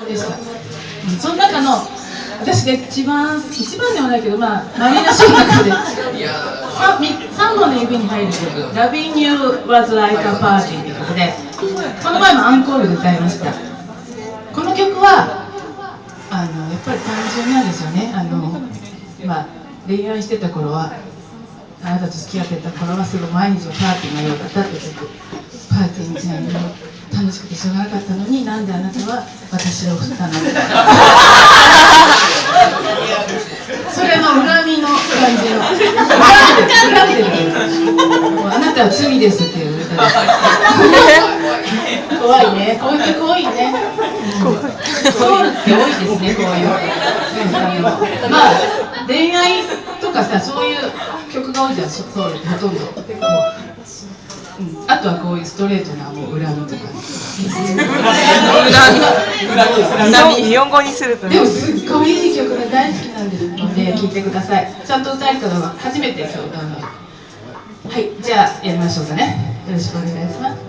でした。その中の私が一番ではないけど、まあマリーナシーの中で3本の指に入る曲「Loving You Was Like a Party」という曲で、この前もアンコールで歌いました。この曲はやっぱり単純なんですよね。恋愛してた頃は、あなたと付き合ってた頃はすごい毎日がパーティーのようだったって曲。パーティーみたいに楽しくてしょうがなかったのに、なんであなたは私を振ったのそれの恨みの感じの恨んでるあなたは罪ですっていう歌です怖いね、こういう曲多いね、ソウルって多いですね、こういうまあ恋愛とかさ、そういう曲が多いじゃん、ソウルってほとんどあとはこういうストレートなもう恨みとか日本語にするとでもすっごいいい曲が大好きなんですので聴いてください。ちゃんと歌える方は初めて今日歌うので、はい、じゃあやりましょうかね。よろしくお願いします。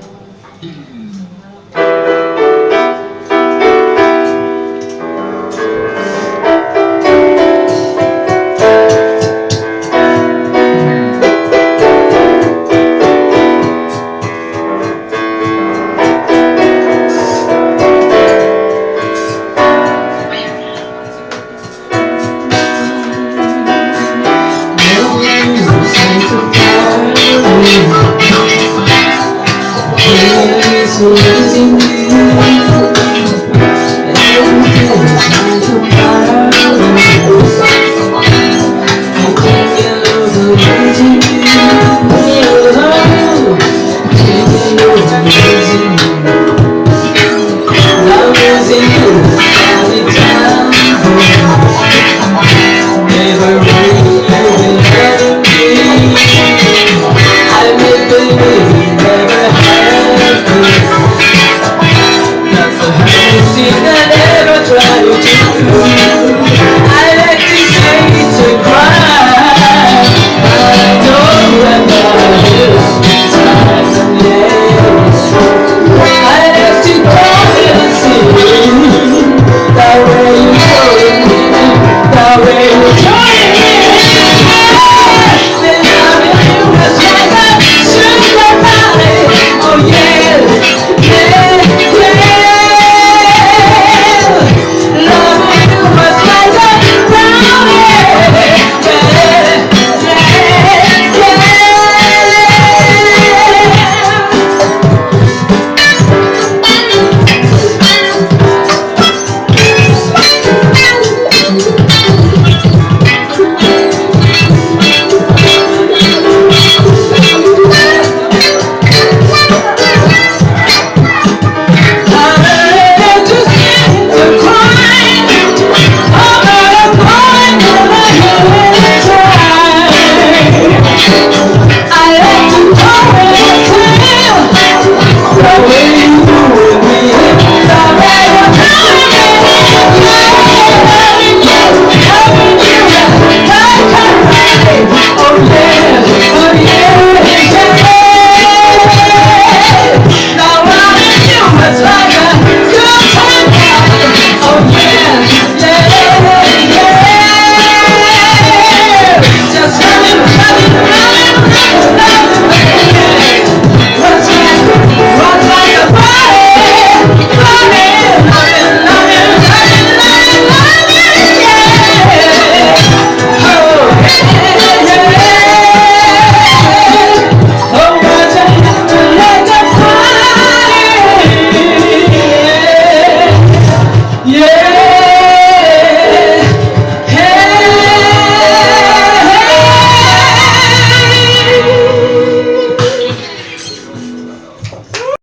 Try to